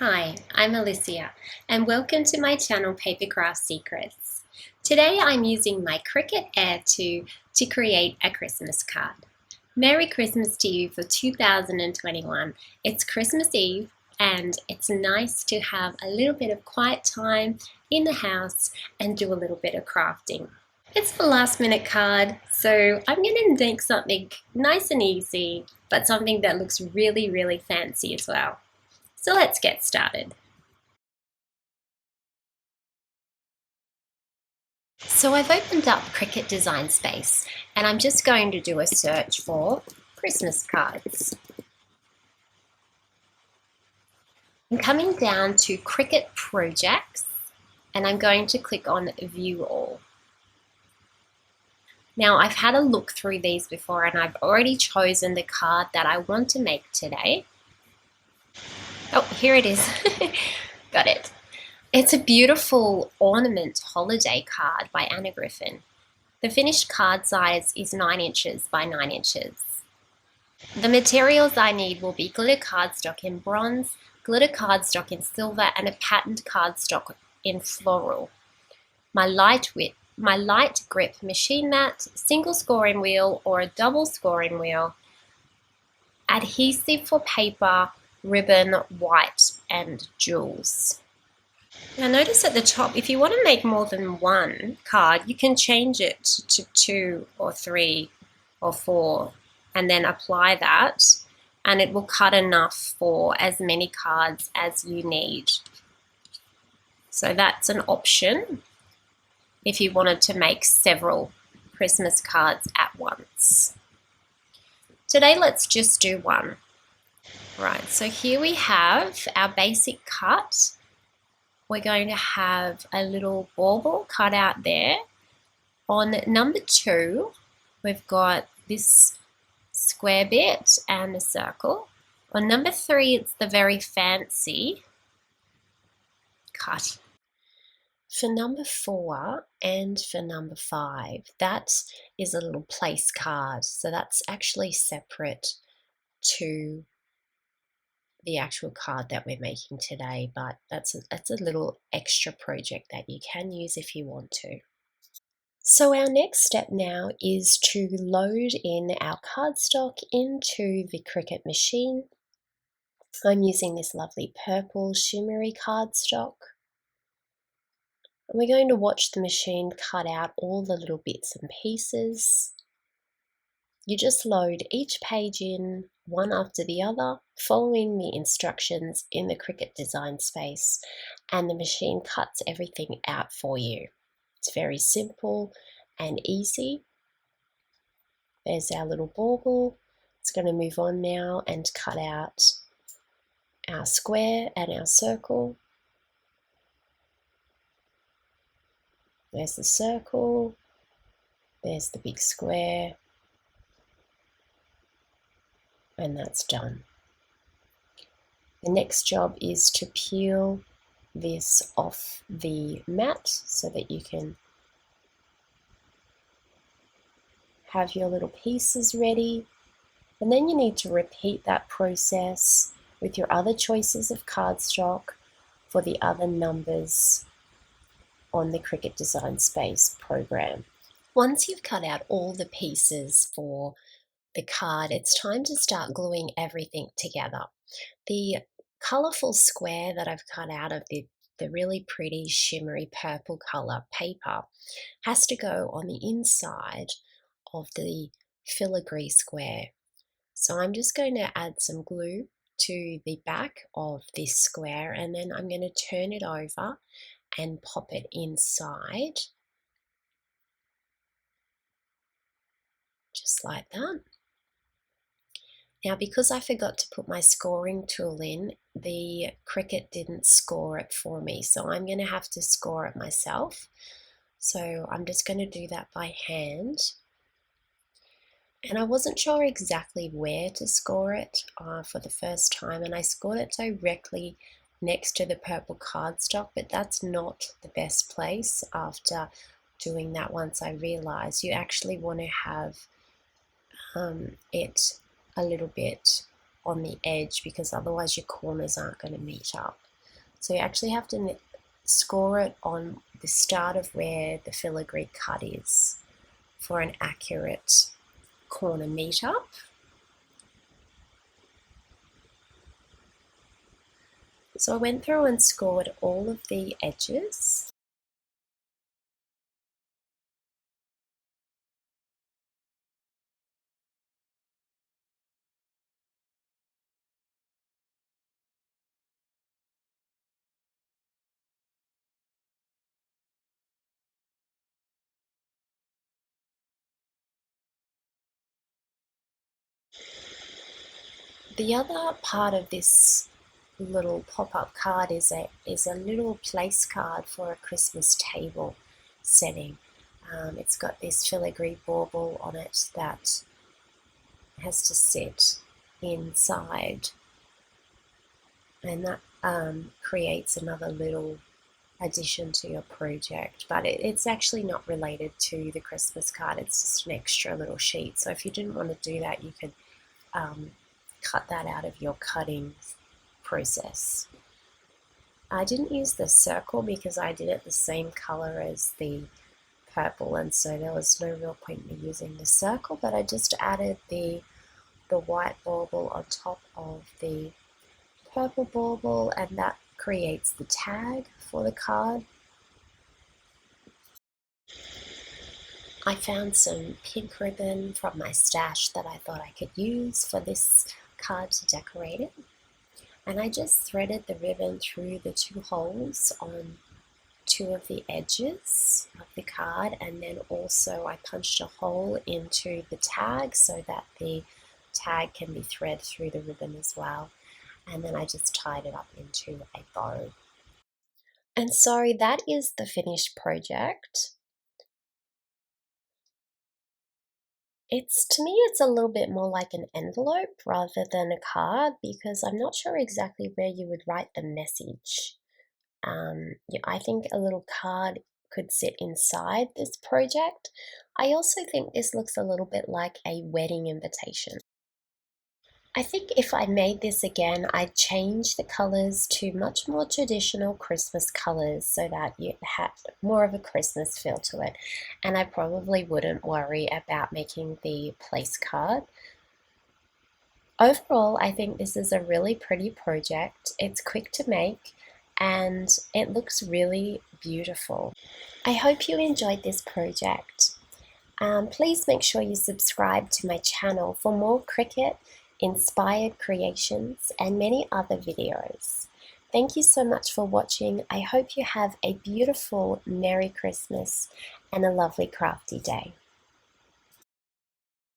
Hi, I'm Alicia and welcome to my channel Papercraft Secrets. Today I'm using my Cricut Air 2 to create a Christmas card. Merry Christmas to you for 2021. It's Christmas Eve and it's nice to have a little bit of quiet time in the house and do a little bit of crafting. It's the last minute card, so I'm going to make something nice and easy, but something that looks really fancy as well. So let's get started. So I've opened up Cricut Design Space and I'm just going to do a search for Christmas cards. I'm coming down to Cricut Projects and I'm going to click on View All. Now I've had a look through these before and I've already chosen the card that I want to make today. Oh, here it is. Got it. It's a beautiful ornament holiday card by Anna Griffin. The finished card size is 9 inches by 9 inches. The materials I need will be glitter cardstock in bronze, glitter cardstock in silver, and a patterned cardstock in floral. My light grip machine mat, single scoring wheel or a double scoring wheel, adhesive for paper, ribbon, white, and jewels. Now notice at the top, if you want to make more than one card, you can change it to 2 or 3 or 4 and then apply that and it will cut enough for as many cards as you need. So that's an option if you wanted to make several Christmas cards at once. Today let's just do one. Right, so here we have our basic cut. We're going to have a little bauble cut out there. On number 2, we've got this square bit and a circle. On number 3, it's the very fancy cut. For number 4 and for number 5, that is a little place card. So that's actually separate to the actual card that we're making today, but that's a little extra project that you can use if you want to. So our next step now is to load in our cardstock into the Cricut Machine. I'm using this lovely purple shimmery cardstock. And we're going to watch the machine cut out all the little bits and pieces. You just load each page in one after the other, following the instructions in the Cricut Design Space, and the machine cuts everything out for you. It's very simple and easy. There's our little bauble. It's going to move on now and cut out our square and our circle. There's the circle. There's the big square. And that's done. The next job is to peel this off the mat so that you can have your little pieces ready. And then you need to repeat that process with your other choices of cardstock for the other numbers on the Cricut Design Space program. Once you've cut out all the pieces for the card, it's time to start gluing everything together. The colourful square that I've cut out of the really pretty shimmery purple colour paper has to go on the inside of the filigree square. So I'm just going to add some glue to the back of this square and then I'm going to turn it over and pop it inside. Just like that. Now, because I forgot to put my scoring tool in, the Cricut didn't score it for me, so I'm going to have to score it myself. So I'm just going to do that by hand. And I wasn't sure exactly where to score it for the first time, and I scored it directly next to the purple cardstock, but that's not the best place. After doing that once, I realized you actually want to have it a little bit on the edge because otherwise your corners aren't going to meet up. So you actually have to score it on the start of where the filigree cut is for an accurate corner meetup. So I went through and scored all of the edges. The other part of this little pop-up card is a little place card for a Christmas table setting. It's got this filigree bauble on it that has to sit inside, and that creates another little addition to your project, but it's actually not related to the Christmas card. It's just an extra little sheet. So if you didn't want to do that, you could cut that out of your cutting process. I didn't use the circle because I did it the same color as the purple, and so there was no real point in me using the circle, but I just added the white bauble on top of the purple bauble, and that creates the tag for the card. I found some pink ribbon from my stash that I thought I could use for this card to decorate it. And I just threaded the ribbon through the 2 holes on 2 of the edges of the card, and then also I punched a hole into the tag so that the tag can be threaded through the ribbon as well. And then I just tied it up into a bow. And so that is the finished project. To me, it's a little bit more like an envelope rather than a card, because I'm not sure exactly where you would write the message. I think a little card could sit inside this project. I also think this looks a little bit like a wedding invitation. I think if I made this again, I'd change the colors to much more traditional Christmas colors so that you had more of a Christmas feel to it. And I probably wouldn't worry about making the place card. Overall, I think this is a really pretty project. It's quick to make and it looks really beautiful. I hope you enjoyed this project. Please make sure you subscribe to my channel for more Cricut inspired creations and many other videos. Thank you so much for watching. I hope you have a beautiful Merry Christmas and a lovely crafty day.